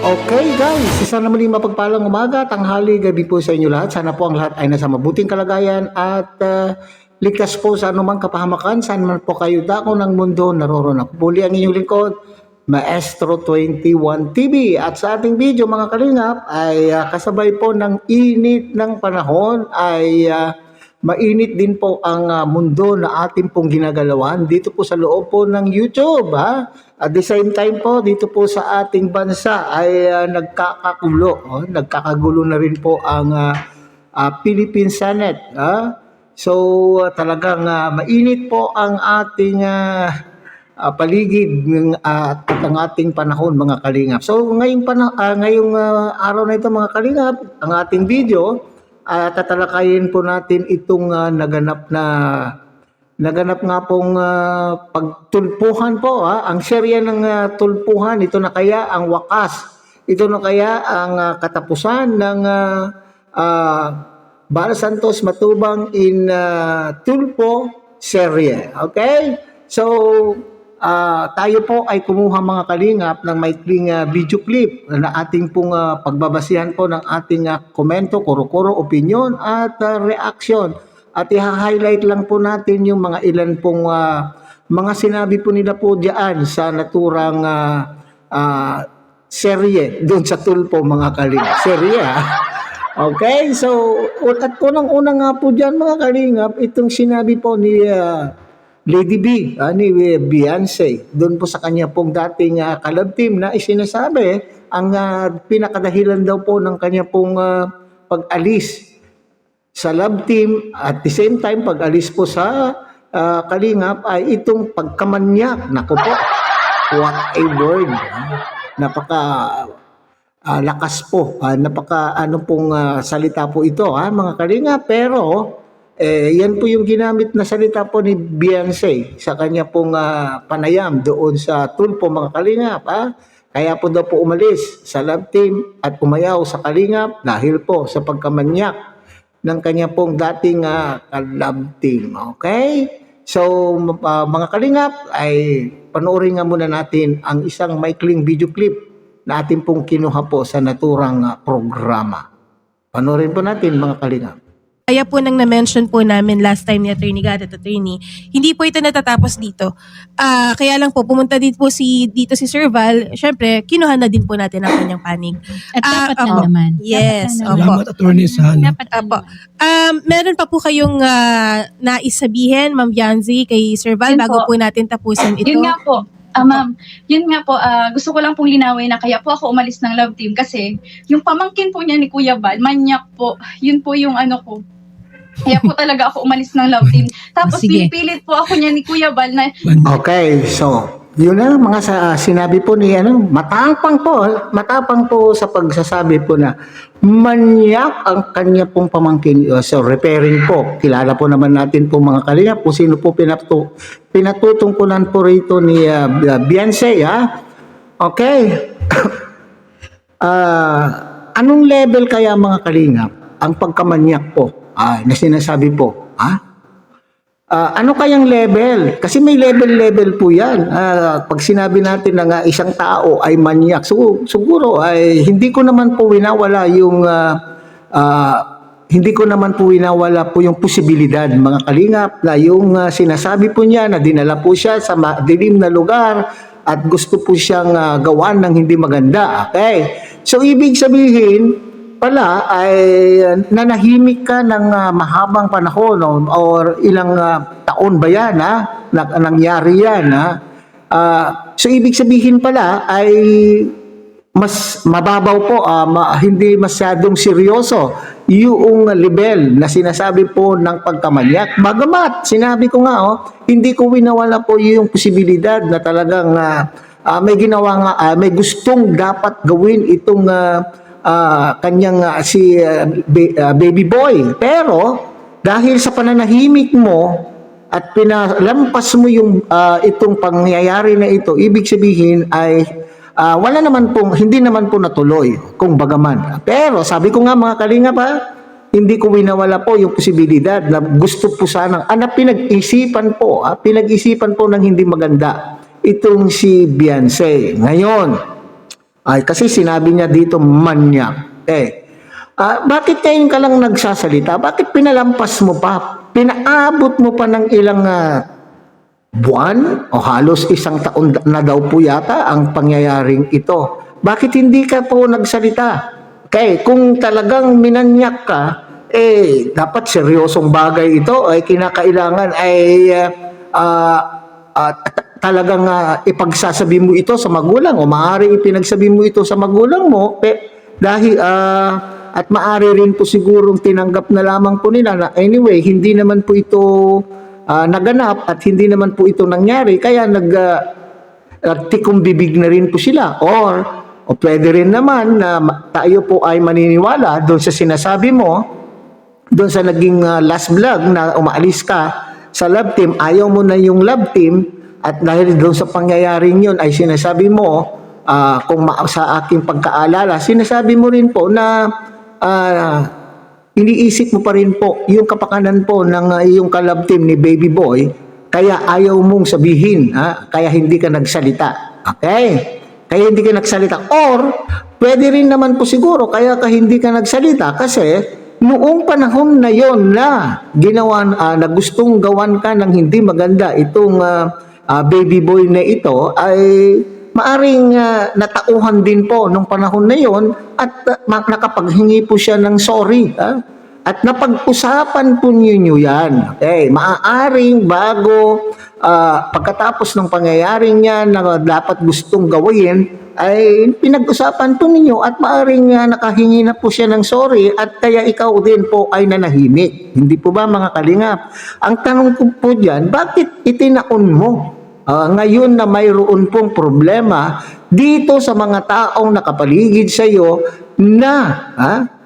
Okay guys, isa na muling mapagpalang umaga, tanghali, gabi po sa inyo lahat. Sana po ang lahat ay nasa mabuting kalagayan at ligtas po sa anumang kapahamakan. Saan man po kayo dako ng mundo naroroon. Ako muli ang inyong lingkod, Maestro 21 TV. At sa ating video mga kalingap ay kasabay po ng init ng panahon ay mainit din po ang mundo na ating pong ginagalawan dito po sa loob po ng YouTube. At the same time po, dito po sa ating bansa ay nagkakagulo na rin po ang Philippine Senate. So talagang mainit po ang ating paligid at ang ating panahon mga kalingap. So ngayong araw na ito mga kalingap, ang ating video, tatalakayin po natin itong naganap nga pong pagtulpuhan po. Ang serya ng tulpuhan, ito na kaya ang wakas, ito na kaya ang katapusan ng Bar Santos Matubang in Tulpo serye. Okay? So tayo po ay kumuha mga kalingap ng maikling video clip na ating pong pagbabasihan po ng ating komento, kuro-kuro, opinion at reaction. At i-highlight lang po natin yung mga ilan pong mga sinabi po nila po diyan sa naturang serye doon sa Tulpo mga kalingap. Serye Okay, so at unang-una nga po diyan mga kalingap, itong sinabi po ni Lady B, ni Beyonce, doon po sa kanya pong dating kalab team na isinasabi ang pinakadahilan daw po ng kanya pong pag-alis sa love team at the same time pag-alis po sa kalingap ay itong pagkamanyak. Naku po, what a word. Napaka lakas po, napaka salita po ito mga kalingap, pero yan po yung ginamit na salita po ni Beyonce sa kanya pong panayam doon sa Tulpo mga kalingap. Kaya po daw po umalis sa love team at umayaw sa kalingap dahil po sa pagkamanyak ng kanya pong dating love team. Okay? So mga kalingap ay panoorin nga muna natin ang isang maikling video clip na ating pong kinuha po sa naturang programa. Panoorin po natin mga kalingap. Kaya po nang na-mention po namin last time ni Attorney Gat at Attorney, hindi po ito natatapos dito. Kaya lang po, pumunta dito si Sir Val, syempre, kinuha na din po natin ang kanyang panig. At dapat lang naman. Yes, Dapat lang opo. Salamat, Attorney Sana. Opo. Meron pa po kayong naisabihin, Ma'am Yanzi, kay Sir Val, Yun bago po. po natin tapusin ito. Yun nga po. Ma'am, yun nga po, gusto ko lang pong linawin na kaya po ako umalis ng love team kasi yung pamangkin po niya ni Kuya Val, manyak po, yun po yung ano ko. Kaya po talaga ako umalis ng love team. Tapos Sige. pinipilit po ako niya ni Kuya Val na Okay, so yun na mga sinabi po ni matapang po sa pagsasabi po na manyak ang kanya pong pamangkin. So referring po, kilala po naman natin po mga kalingap kung sino po pinatutungkulan po rito ni Beyonce. Okay. Anong level kaya mga kalingap ang pagkamanyak po na sinasabi po? Ano kayang level? Kasi may level po yan. Pag sinabi natin na isang tao ay manyak, siguro ay hindi ko naman po winawala yung posibilidad mga kalingap na yung sinasabi po niya na dinala po siya sa madilim na lugar at gusto po siyang gawan ng hindi maganda. Okay? So ibig sabihin pala ay nanahimik ka ng mahabang panahon or ilang taon ba yan nangyari yan so ibig sabihin pala ay mas mababaw po hindi masyadong seryoso yung level na sinasabi po ng pagkamanyak. Bagamat sinabi ko nga hindi ko winawala po yung posibilidad na talagang may gustong dapat gawin itong kanyang si baby boy. Pero dahil sa pananahimik mo at pinalampas mo yung itong pangyayari na ito, ibig sabihin ay hindi naman po natuloy kung bagaman. Pero sabi ko nga mga kalingap hindi ko winawala po yung posibilidad na gusto po sanang pinag-isipan po ng hindi maganda itong si Beyonce. Ngayon, Ay, kasi sinabi niya dito manyak. Bakit ngayon ka lang nagsasalita? Bakit pinalampas mo pa? Pinaabot mo pa ng ilang buwan o halos isang taon na daw po yata ang pangyayaring ito. Bakit hindi ka po nagsalita? Okay, kung talagang minanyak ka, dapat seryosong bagay ito ay kinakailangan ay talagang ipagsasabi mo ito sa magulang o maaari ipinagsabi mo ito sa magulang mo dahil at maaari rin po sigurong tinanggap na lamang po nila na anyway, hindi naman po ito naganap at hindi naman po ito nangyari kaya nagtikong bibig na rin po sila o pwede rin naman na tayo po ay maniniwala doon sa sinasabi mo, doon sa naging last vlog na umaalis ka sa love team, ayaw mo na yung love team at dahil doon sa pangyayaring yun ay sinasabi mo, kung sa aking pagkaalala, sinasabi mo rin po na iniisip mo pa rin po yung kapakanan po ng iyong ka-love team ni baby boy, kaya ayaw mong sabihin, kaya hindi ka nagsalita. Okay? Kaya hindi ka nagsalita. Or, pwede rin naman po siguro, kaya ka hindi ka nagsalita kasi noong panahon na yon na ginawan, na gustong gawan ka ng hindi maganda itong baby boy na ito ay maaring natauhan din po nung panahon na yon at nakapaghingi po siya ng sorry. At napag-usapan po ninyo yan. Okay, maaaring bago pagkatapos ng pangyayaring yan na dapat gustong gawin ay pinag-usapan po ninyo at maaaring nakahingi na po siya ng sorry at kaya ikaw din po ay nanahimik. Hindi po ba mga kalingap? Ang tanong ko po dyan, bakit itinaon mo ngayon na mayroon pong problema dito sa mga taong nakapaligid sa iyo na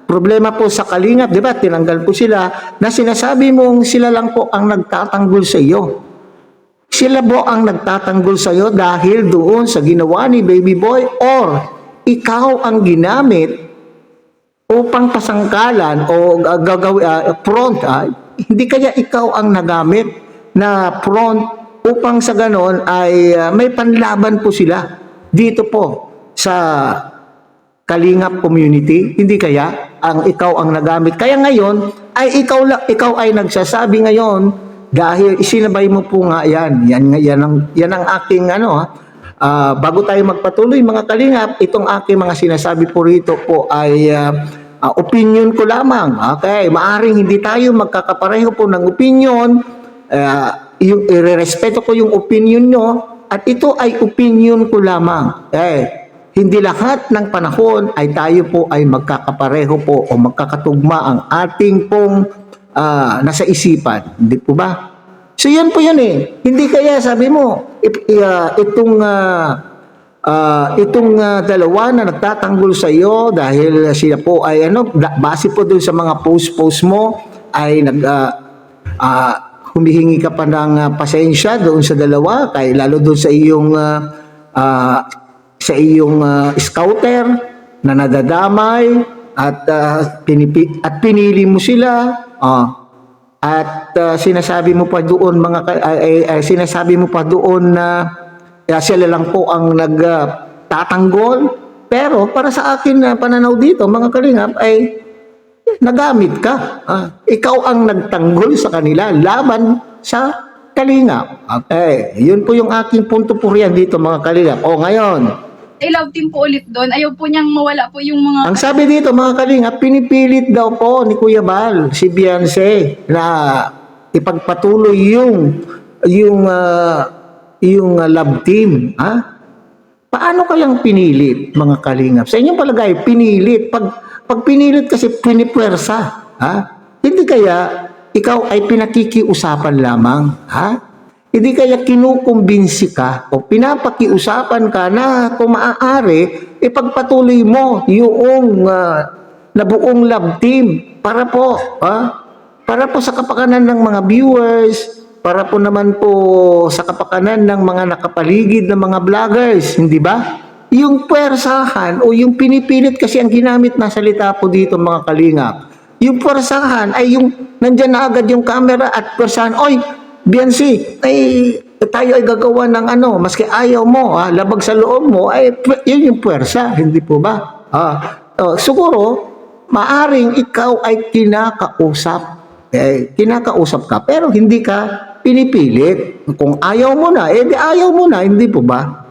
problema po sa kalingap, di ba? Tinanggal po sila na sinasabi mong sila lang po ang nagtatanggol sa iyo. Sila po ang nagtatanggol sa iyo dahil doon sa ginawa ni baby boy or ikaw ang ginamit upang pasangkalan o front. Hindi kaya ikaw ang nagamit na front upang sa ganon ay may panlaban po sila dito po sa Kalingap community, hindi kaya ang ikaw ang nagamit. Kaya ngayon ay ikaw ay nagsasabi ngayon dahil isinabay mo po nga yan. Yan ang aking bago tayo magpatuloy mga kalingap, itong aking mga sinasabi po rito po ay opinion ko lamang. Okay, maaring hindi tayo magkakapareho po ng opinion. Yung irerespeto ko yung opinion nyo at ito ay opinion ko lamang. Hindi lahat ng panahon ay tayo po ay magkakapareho po o magkakatugma ang ating pong nasa isipan. Hindi po ba? So yan po yun eh. Hindi kaya sabi mo, itong dalawa na nagtatanggol sa iyo dahil sila po ay base po dun sa mga post mo ay humihingi ka pa ng pasensya doon sa dalawa, kaya lalo doon sa iyong scouter na nadadamay at pinili mo sila at sinasabi mo pa doon sinasabi mo pa doon na sila lang po ang nagtatanggol, pero para sa akin na pananaw dito mga kalingap ay nagamit ka. Ikaw ang nagtanggol sa kanila laban sa kalingap. Okay, yun po yung aking punto po riyan dito mga kalingap. Ngayon, I love team po ulit doon. Ayaw po niyang mawala po yung mga... ang sabi dito mga kalingap, pinipilit daw po ni Kuya Bal, si Beyonce, na ipagpatuloy yung love team. Paano kayang pinilit mga kalingap? Sa inyong palagay, pinilit. Pag pinilit kasi pinipwersa. Hindi kaya ikaw ay pinakikiusapan lamang. Hindi kaya kinukumbinsi ka o pinapakiusapan ka na kung maaari, ipagpatuloy mo yung nabuong love team para po sa kapakanan ng mga viewers, para po naman po sa kapakanan ng mga nakapaligid ng mga vloggers, hindi ba? Yung pwersahan o yung pinipilit kasi ang ginamit na salita po dito mga kalingap. Yung pwersahan ay yung nandyan na agad yung camera at pwersahan, oy, Beyonce, ay tayo ay gagawa ng ano, maski ayaw mo, labag sa loob mo, ay yun yung puwersa, hindi po ba? Siguro, maaring ikaw ay kinakausap. Kinakausap ka, pero hindi ka pinipilit. Kung ayaw mo na, di ayaw mo na, hindi po ba?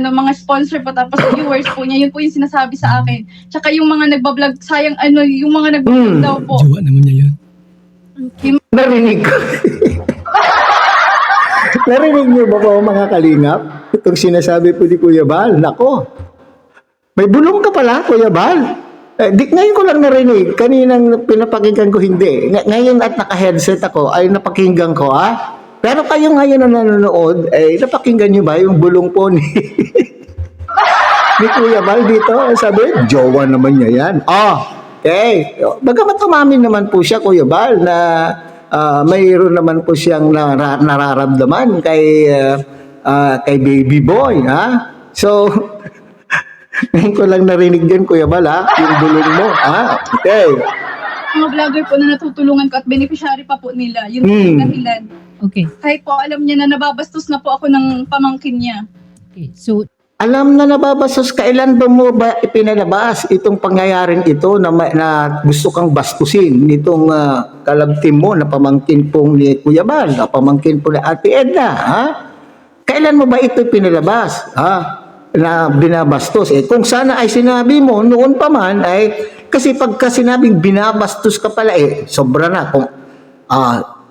Mga sponsor po, tapos viewers po niya, yun po yung sinasabi sa akin. Tsaka yung mga nagbablog, sayang yung mga nagbablog daw po. Jowa naman niya yun. Narinig ko. Narinig niyo ba po mga kalingap? Itong sinasabi po ni Kuya Bal. Nako, may bulong ka pala, Kuya Bal. Ngayon ko lang narinig. Kaninang pinapakinggan ko hindi. Ngayon at naka-headset ako, ay napakinggan ko, Pero kayo ngayon na nanonood, napakinggan niyo ba yung bulong po ni, ni Kuya Bal dito? Sabi, jowa naman niya yan. Okay. Bagamat umamin naman po siya, Kuya Bal, na mayroon naman po siyang nararamdaman kay baby boy, So, ngayon ko lang narinig din, Kuya Bal, yung bulong mo, Okay. Mga vlogger po na natutulungan ko at beneficiary pa po nila. Yun po yung dahilan. Okay. Kahit po alam niya na nababastos na po ako ng pamangkin niya. Okay. So, Alam na nababastos, kailan ba mo ba ipinalabas itong pangyayaring ito na gusto kang bastusin nitong kalabtim mo na pamangkin pong ni Kuya Bal, na pamangkin po ni Ate Edna, Kailan mo ba ito pinalabas, na binabastos? Kung sana ay sinabi mo noon pa man, kasi pagka sinabing binabastos ka pala, sobra na. Kung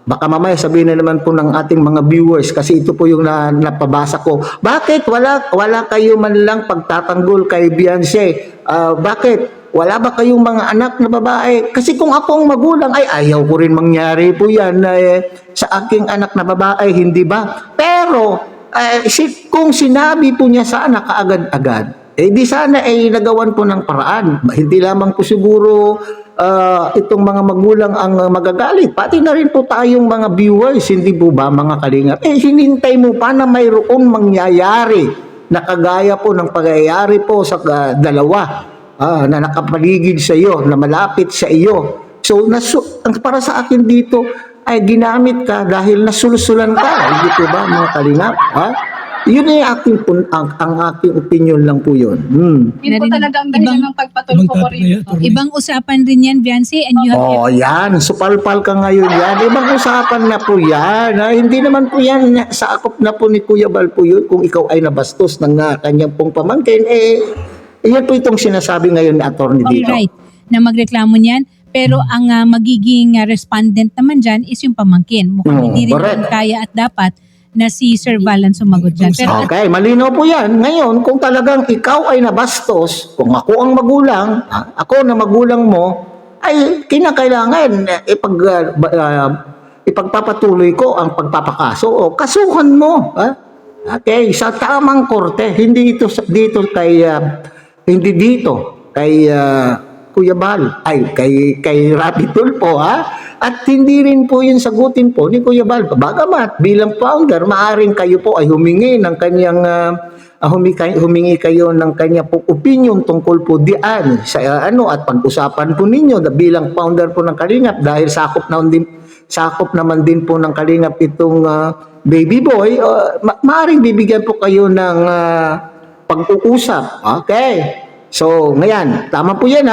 baka mamaya sabihin na naman po ng ating mga viewers, kasi ito po yung napabasa ko. Bakit wala kayo man lang pagtatanggol kay Beyonce? Bakit? Wala ba kayong mga anak na babae? Kasi kung ako ang magulang, ay ayaw ko rin mangyari po yan sa aking anak na babae, hindi ba? Pero, kung sinabi po niya sana kaagad-agad, di sana nagawan po ng paraan. Hindi lamang po siguro itong mga magulang ang magagalit. Pati na rin po tayong mga viewers, hindi po ba mga kalingap? Hinintay mo pa na mayroong mangyayari na kagaya po ng pangyayari po sa dalawa na nakapaligid sa iyo, na malapit sa iyo. So, para sa akin dito, ay ginamit ka dahil nasulusulan ka. Hindi po ba mga kalingap? Yun ay ang aking opinion lang po yun. Yun po talaga ang dahilan ng pagpatulong ko rin. ibang usapan rin yan, Beyonce, and you have Yan. Supalpal ka ngayon yan. Ibang usapan na po yan. Hindi naman po yan sa akop na po ni Kuya Bal po yun. Kung ikaw ay nabastos ng kanyang pong pamangkin, yan po itong sinasabi ngayon ni attorney all dito. right na magreklamo niyan. Pero ang magiging respondent naman dyan is yung pamangkin. Mukhang hindi rin correct. naman kaya at dapat na si Sir Val ang sumagot dyan. Pero Okay, malinaw po yan. Ngayon, kung talagang ikaw ay nabastos, kung ako ang magulang, ako na magulang mo, ay kinakailangan ipagpapatuloy ko ang pagpapakaso o kasuhan mo. Okay, sa tamang korte, hindi dito kay Kuya Bal, kay Rapi Tulfo, At hindi rin po yun sagutin po ni Kuya Bal. Bagamat bilang founder, maaring kayo po ay humingi ng kanyang humingi kayo ng kanya po opinion tungkol po diyan sa at pag-usapan po ninyo bilang founder po ng Kalingap, dahil sakop naman din po ng Kalingap itong baby boy. Maaring bibigyan po kayo ng pag-uusap. Okay. So, ngayon, tama po yan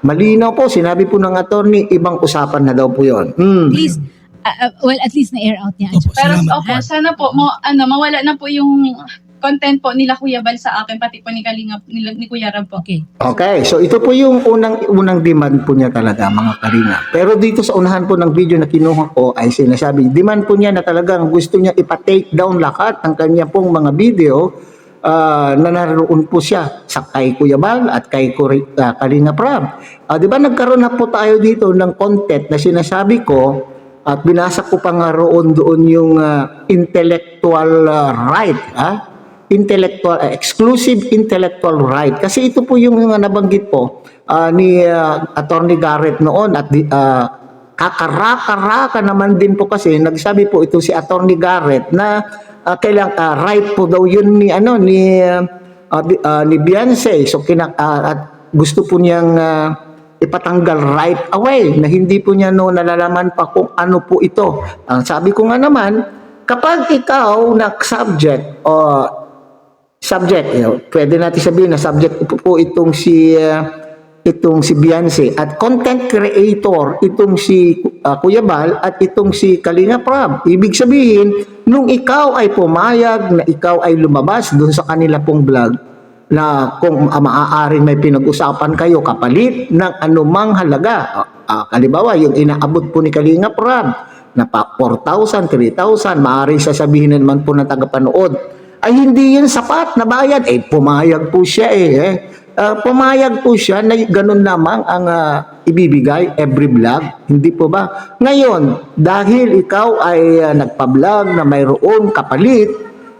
Malinaw po, sinabi po ng attorney, ibang usapan na daw po yun. please, at least na-air out niya. Opo, Pero salamat. sana po mawala na po yung content po nila Kuya Bal sa akin, pati po ni Kalingap, ni Kuya Rab po. Okay. Okay, so ito po yung unang demand po niya talaga, mga Kalinga. Pero dito sa unahan po ng video na kinuha ko ay sinasabi, demand po niya na talagang gusto niya ipa-take down lahat ng kanya pong mga video na naroon po siya sa kay Kuya Bal at kay Kalinga Prab. Di ba nagkaroon na po tayo dito ng content na sinasabi ko at binasa ko pa nga roon doon yung intellectual right, exclusive intellectual right. Kasi ito po yung nabanggit po ni Attorney Garrett noon at kakaraka naman din po kasi nagsabi po ito si Attorney Garrett na right po daw yun ni Beyonce. So at gusto po niyang ipatanggal right away na hindi po niya nalalaman pa kung ano po ito. Ang sabi ko nga naman, kapag ikaw na subject, pwede natin sabihin na subject po itong si Beyonce at content creator itong si Kuya Bal at itong si Kalinga Prab. Ibig sabihin, nung ikaw ay pumayag na ikaw ay lumabas doon sa kanila pong vlog na kung maaaring may pinag-usapan kayo kapalit ng anumang halaga. Halimbawa, yung inaabot po ni Kalinga Prab na 4,000, 3,000, maaaring sasabihin naman po ng tagapanood, ay hindi yun sapat na bayad. Pumayag po siya pumayag po siya na ganun lamang ang ibibigay every vlog. Hindi po ba? Ngayon, dahil ikaw ay nagpa-vlog na mayroon kapalit,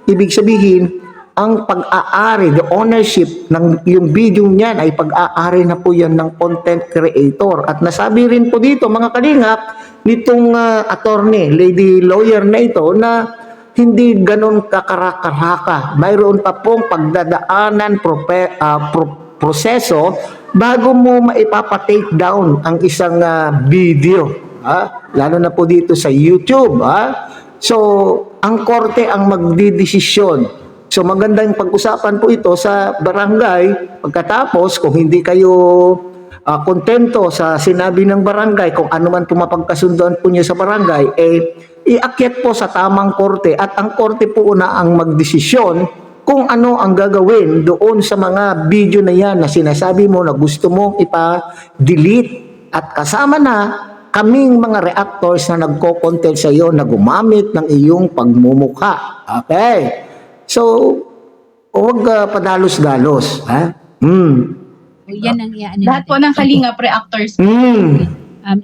ibig sabihin, ang pag-aari, the ownership ng yung video niyan ay pag-aari na po yan ng content creator. At nasabi rin po dito, mga kalingap, nitong attorney, lady lawyer na ito, na hindi ganun kakaraka-raka. Mayroon pa pong pagdadaanan proseso bago mo maipapa-take down ang isang video. Lalo na po dito sa YouTube. So, ang korte ang magdidesisyon. So, magandang pag-usapan po ito sa barangay. Pagkatapos, kung hindi kayo kontento sa sinabi ng barangay, kung ano man pumapagkasunduan po niya sa barangay, iakyat po sa tamang korte at ang korte po na ang magdesisyon kung ano ang gagawin doon sa mga video na yan na sinasabi mo na gusto mong ipa-delete at kasama na kaming mga reactors na nagko-content sa iyo na gumamit ng iyong pagmumukha. Okay? So, huwag padalos-dalos. Yan ang iaano Lahat po ng Kalingap reactors.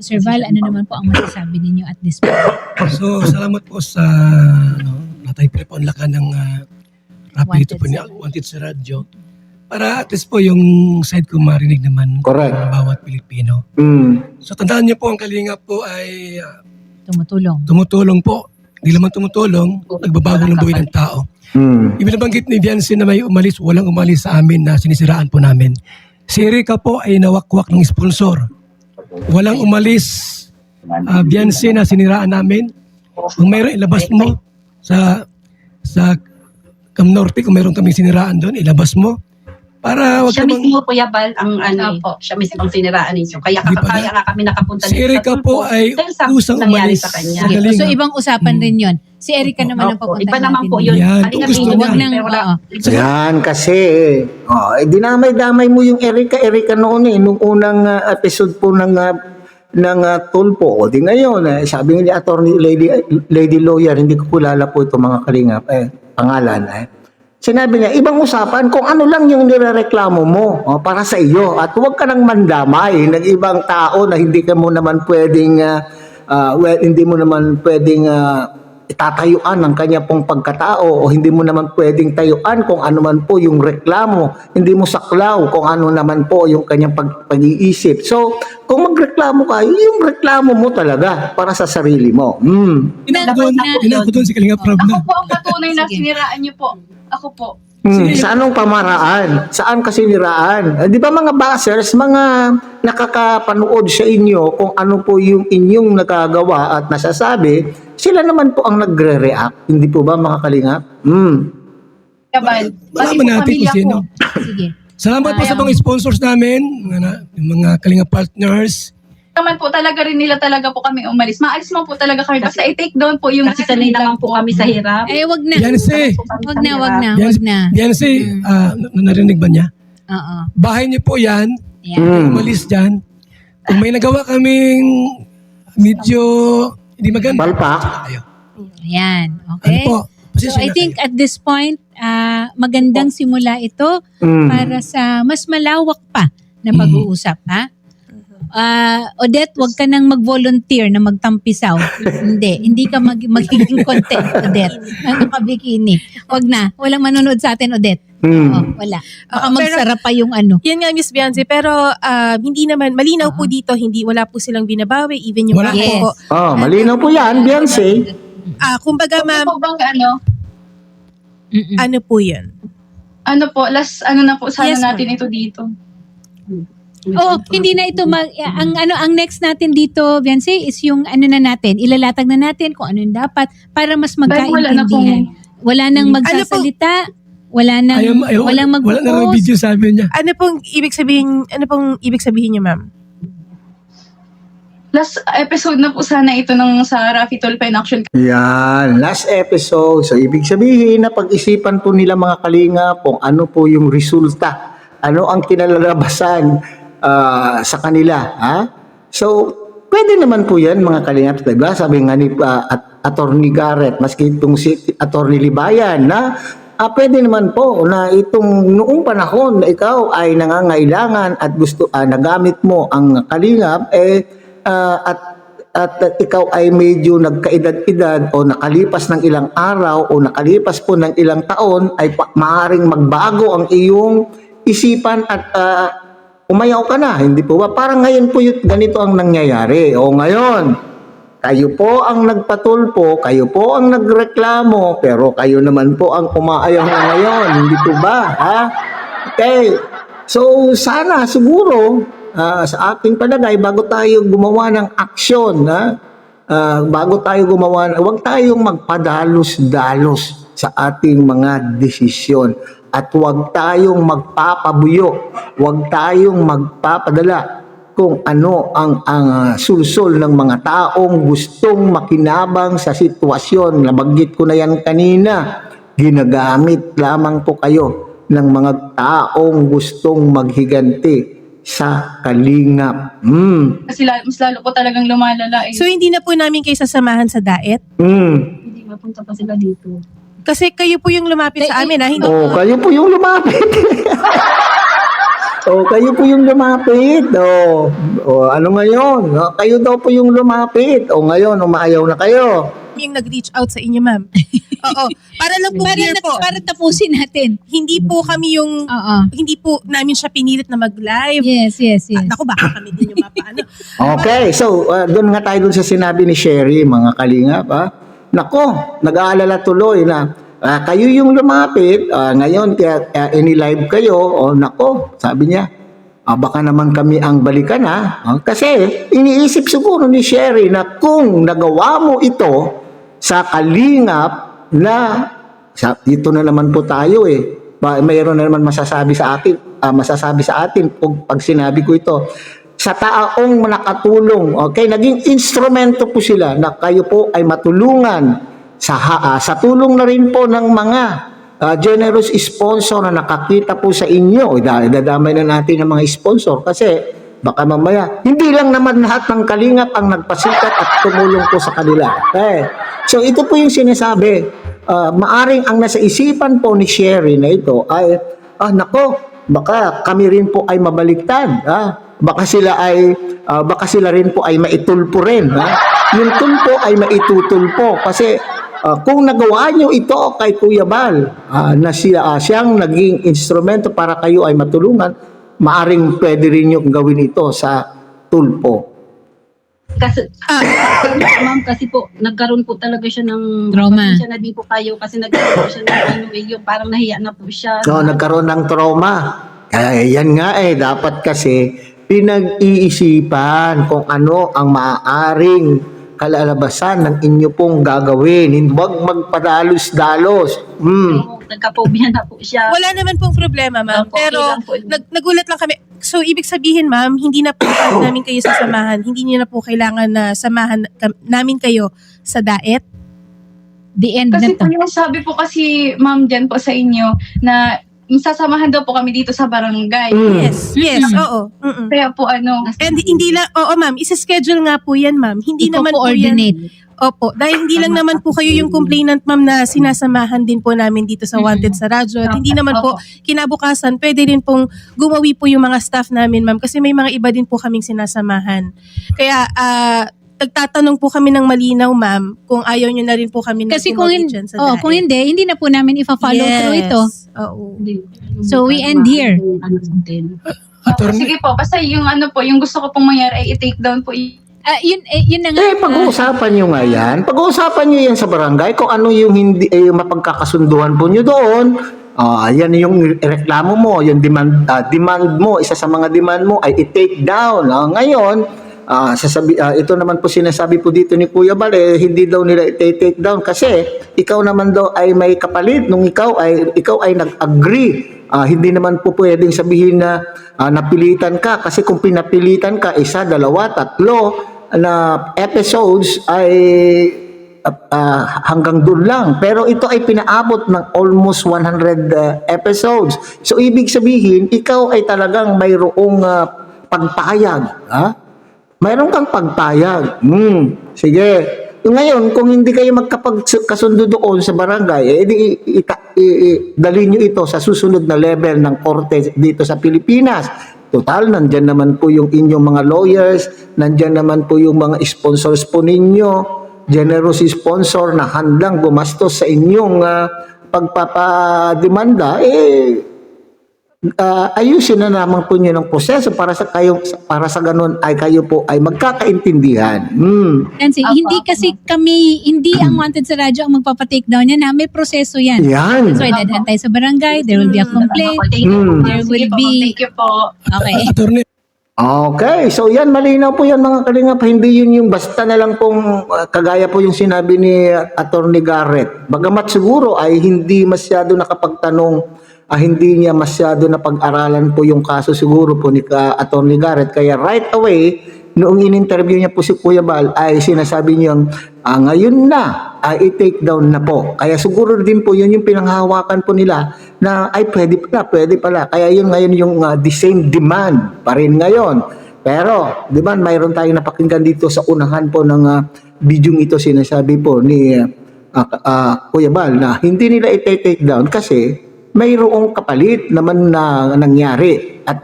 Sir Val, ano naman po ang masasabi ninyo at this point? So, salamat po sa natay po ang lakan ng rapid ito po niya, Wanted sa radyo. Para at least po yung side ko marinig naman Correct. ng bawat Pilipino. So, tandaan niyo po ang Kalingap po ay tumutulong po. Hindi naman tumutulong, nagbabago ng buhay ng tao. Ibinabanggit ni Beyonce na may umalis, walang umalis sa amin na sinisiraan po namin. Si Erika po ay nawakwak ng sponsor. Walang umalis, Beyonce na siniraan namin. Kung mayroon, ilabas mo sa Cam Norte, kung mayroon kaming siniraan doon, ilabas mo. Para wag Siya namang... mismo, Kuya Bal, ang siya mismo ang siniraan ninyo. Kaya Di ba kaya nga kami nakapunta Si Erika po ay dahil sa kusang nangyari umalis sa kanya. sa Kalingap. So, ibang usapan rin yun. Si Erika naman ang Opo, papunta iba naman po yun. Yan, Halika, kung gusto Pino, Wag niya. nang, pero wala. Yan kasi, dinamay-damay mo yung Erika noon nung unang episode po ng Tulpo. O di ngayon, sabi ni attorney lady lawyer, hindi ko kulala po ito mga kalingap, pangalan. Sinabi niya, ibang usapan kung ano lang yung nirereklamo mo para sa iyo. At huwag ka nang mandamay ng ibang tao na hindi ka mo naman pwedeng, hindi mo naman pwedeng itatayuan ng kanya pong pagkatao o hindi mo naman pwedeng tayuan kung ano man po yung reklamo. Hindi mo saklaw kung ano naman po yung kanyang pag-iisip. So, kung magreklamo ka, yung reklamo mo talaga para sa sarili mo. Inako doon si Kalingap Prab Ako na. po ang patunay na Sige. siniraan niyo po. Ako po. Sa anong pamaraan? Saan kasi niraan? Di ba mga bashers, mga nakakapanood sa inyo kung ano po yung inyong nakagawa at nasasabi, sila naman po ang nagre-react. Hindi po ba mga kalingap? Kuya Bal, pati Malaman po natin pamilya kung sino. ko. Sige. Salamat po sa mga sponsors namin, yung mga Kalingap partners. Naman po talaga rin nila talaga po kami umalis. Maalis mo po talaga kami. Basta i-take down po yung... Kasi sanay naman po kami sa hirap. Wag na. Beyonce, Wag na. Beyonce, narinig ba niya? Oo. Bahay niyo po yan, Yan. umalis dyan. Kung may nagawa kaming medyo hindi maganda, Palpak. kayo. Yan. Ano Okay? po? So Pasensya I na think kayo. at this point, magandang simula ito para sa mas malawak pa na pag-uusap, ha? Odette, wag ka nang mag-volunteer na magtampisaw. Hindi ka magiging content, Odette. Na nakabikini. Wag na. Walang manonood sa atin, Odette. Oo, wala. Baka magsara pa yung ano. Yan nga, Miss Beyonce, pero hindi naman, malinaw po dito, wala po silang binabawi, even yung Wala bangko po. po. Malinaw po yan, Beyonce. Kumbaga, ma'am, Ano po bang ano? ano po yun? Ano po, last ano na po sana Yes, natin ito dito. Oo, hindi na ito ang next natin dito, Viance, is yung ano na natin, ilalatag na natin kung ano yung dapat para mas magkaintindihan. Wala nang magsasalita, wala nang walang Wala na mag-post. video, sabi niya. Ano pong ibig sabihin niyo, ma'am? Last episode na po sana ito sa Rafi Tulfo in Action. Yan, last episode. So, ibig sabihin na pag-isipan po nila mga kalinga kung ano po yung resulta. Ano ang kinalalabasan sa kanila. Ha? So, pwede naman po yan mga kalinga. Diba? Sabi nga ni Attorney Garrett, maski itong si Attorney Libayan, na pwede naman po na itong noong panahon na ikaw ay nangangailangan at gusto nagamit mo ang kalingap, at ikaw ay medyo nagkaedad-edad o nakalipas ng ilang araw o nakalipas po ng ilang taon, ay maaaring magbago ang iyong isipan at umayaw ka na. Hindi po ba? Parang ngayon po ganito ang nangyayari. O ngayon, kayo po ang nagpatulpo, kayo po ang nagreklamo, pero kayo naman po ang umaayaw na ngayon. Hindi po ba? Ha? Okay. So, sana, siguro, sa ating palagay, bago tayo gumawa ng aksyon, huwag tayong magpadalos-dalos sa ating mga desisyon at huwag tayong magpapabuyo, huwag tayong magpapadala kung ano ang sulsol ng mga taong gustong makinabang sa sitwasyon. Nabanggit ko na yan kanina, ginagamit lamang po kayo ng mga taong gustong maghiganti sa kalingap. Kasi mas lalo po talagang lumalala. So, hindi na po namin kayo sasamahan sa daet? Hindi mapunta pa sila dito. Kasi kayo po yung lumapit sa amin, ha? Hindi Kayo po yung lumapit. Kayo po yung lumapit. Ano ngayon? Kayo daw po yung lumapit. Ngayon, umaayaw na kayo. yung nag-reach out sa inyo, ma'am. Oo. Para lang po clear po. Para tapusin natin. Hindi po kami yung, Oo. hindi po namin siya pinilit na mag-live. Yes. Naku, baka kami din yung mapaano. Okay, so doon nga tayo dun sa sinabi ni Sherry, mga kalingap. Nako, nag-aalala tuloy na kayo yung lumapit, ngayon kaya ini-live kayo, nako, sabi niya, baka naman kami ang balikan kasi iniisip siguro ni Sherry na kung nagawa mo ito sa kalingap na, dito na naman po tayo mayroon na naman masasabi sa atin pag sinabi ko ito, sa taong nakatulong, okay, naging instrumento po sila na kayo po ay matulungan sa tulong na rin po ng mga generous sponsor na nakakita po sa inyo. Idadamay na natin ng mga sponsor kasi baka mamaya, hindi lang naman lahat ng kalingap ang nagpasikat at tumulong po sa kanila. Okay. So ito po yung sinasabi. Maaring ang nasa isipan po ni Sherry na ito ay, nako, baka kami rin po ay mabaliktad. Baka sila rin po ay maitulpo rin. Yung tulpo ay maitutulpo kasi kung nagawa nyo ito kay Kuya Bal, na siyang naging instrumento para kayo ay matulungan, maaring pwede rin nyo gawin ito sa tulpo. Kasi, ma'am, kasi po, nagkaroon po talaga siya ng Trauma. Siya na di po kayo kasi nagkaroon siya ng yung parang nahiya na po siya. So, nagkaroon ng trauma. Kaya yan nga dapat kasi pinag-iisipan kung ano ang maaaring kalalabasan ng inyo pong gagawin. Huwag magpadalos-dalos. Nagkapobya na po siya. Wala naman pong problema, ma'am. Opo, okay Pero lang po. nagulat lang kami. So, ibig sabihin, ma'am, hindi na po namin kayo sasamahan. Hindi niyo na po kailangan na samahan namin kayo sa daet. The end Kasi na to. po yung sabi po kasi ma'am dyan po sa inyo na sasamahan daw po kami dito sa barangay. Yes, oo. Mm-mm. Kaya po And hindi lang, oo ma'am, isa-schedule nga po yan, ma'am. Hindi naman po yan. Ipo-coordinate. Opo, dahil hindi lang naman po kayo yung complainant, ma'am, na sinasamahan din po namin dito sa Wanted sa radyo. At hindi naman po kinabukasan, pwede rin pong gumawi po yung mga staff namin, ma'am, kasi may mga iba din po kaming sinasamahan. Kaya, nagtatanong po kami ng malinaw, ma'am, kung ayaw nyo na rin po kami Kasi gumawi dyan sa daet. kung hindi na po namin ifa-follow through ito. Oo. So, we end here. sige po, basta yung yung gusto ko pong mangyari ay i-take down po Yun na nga. Pag-uusapan nyo nga yan. Pag-uusapan nyo yan sa barangay kung ano yung hindi, yung mapagkakasunduhan po nyo doon. Yan yung reklamo mo, yung demand mo, isa sa mga demand mo ay i-take down. Ngayon, ito naman po sinasabi po dito ni Kuya Bal, hindi daw nila i-take down kasi ikaw naman daw ay may kapalit nung ikaw ay nag-agree. Hindi naman po pwedeng sabihin na napilitan ka kasi kung pinapilitan ka, isa, dalawa, tatlo na episodes ay hanggang doon lang. Pero ito ay pinaabot ng almost 100 episodes. So ibig sabihin, ikaw ay talagang mayroong pagpayag. Mayroon kang pagpayag. Sige. Ngayon, kung hindi kayo magkapagkasundo doon sa barangay, dalhin nyo ito sa susunod na level ng korte dito sa Pilipinas. Total, nandyan naman po yung inyong mga lawyers, nandyan naman po yung mga sponsors po ninyo, generous sponsor na handang gumastos sa inyong pagpapademanda, ayusin na naman po nyo ng proseso para sa ganun ay kayo po ay magkakaintindihan. Nancy, hindi kasi kami, hindi ang Wanted sa radyo ang magpapa-take down yan. May proseso yan. Yan. So, dadaan tayo sa barangay, there will be a complaint, Thank you po. there will Sige po, be... thank you po. Okay. Attorney, Okay, so yan, malinaw po yan mga kalingap. Hindi yun yung basta na lang pong kagaya po yung sinabi ni Attorney Garrett. Bagamat siguro ay hindi masyado nakapagtanong, hindi niya masyado na pag-aralan po yung kaso siguro po ni Attorney Garrett. Kaya right away, noong in-interview niya po si Kuya Bal, ay sinasabi niyang ngayon na, i-take down na po. Kaya siguro din po yun yung pinanghahawakan po nila na ay pwede pala. Kaya yun ngayon yung the same demand pa rin ngayon. Pero, di ba, mayroon tayong napakinggan dito sa unahan po ng video ito, sinasabi po ni Kuya Bal na hindi nila i-take down kasi mayroong kapalit naman na nangyari at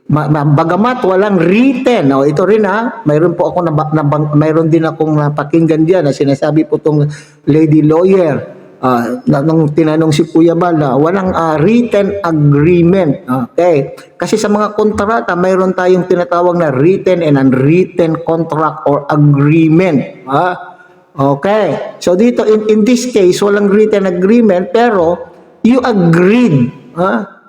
bagamat walang written. Ito rin mayroon po ako mayroon din akong napakinggan diyan na sinasabi po tong lady lawyer nung tinanong si Kuya Bal na walang written agreement. Okay? Kasi sa mga kontrata mayroon tayong tinatawag na written and unwritten contract or agreement. Okay. So dito in this case walang written agreement pero you agreed.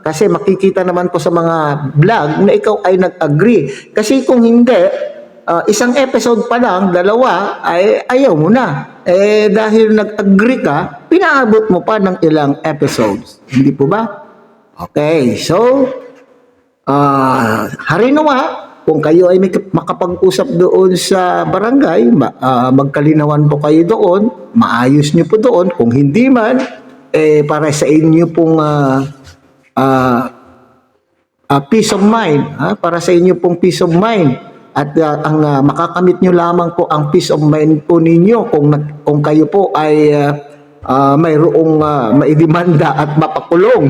Kasi makikita naman po sa mga vlog na ikaw ay nag-agree. Kasi kung hindi, isang episode pa lang, dalawa, ay ayaw mo na. Dahil nag-agree ka, pinaabot mo pa ng ilang episodes. Hindi po ba? Okay, so, harinawa, kung kayo ay makapag-usap doon sa barangay, magkalinawan po kayo doon, maayos nyo po doon. Kung hindi man, para sa inyo pong peace of mind, para sa inyo pong peace of mind at ang makakamit nyo lamang po ang peace of mind po ninyo kung kayo po ay mayroong maidemanda at mapakulong.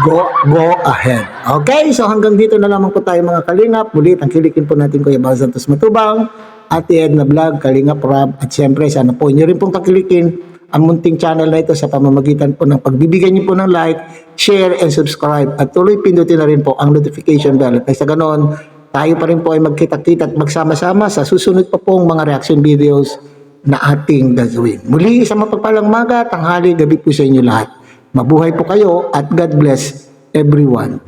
Go ahead. Okay, so hanggang dito na lamang po tayo mga kalingap. Muli tangkilikin po natin Kuya Bal Santos Matubang, Ate Edna Vlog, Kalingap Rob, at syempre sana po inyo rin pong tangkilikin ang munting channel na ito sa pamamagitan po ng pagbibigay niyo po ng like, share, and subscribe. At tuloy pindutin na rin po ang notification bell. At sa ganon, tayo pa rin po ay magkita-kita at magsama-sama sa susunod pa pong mga reaction videos na ating gagawin. Muli, isang mapagpalang maga, tanghali, gabi po sa inyo lahat. Mabuhay po kayo at God bless everyone.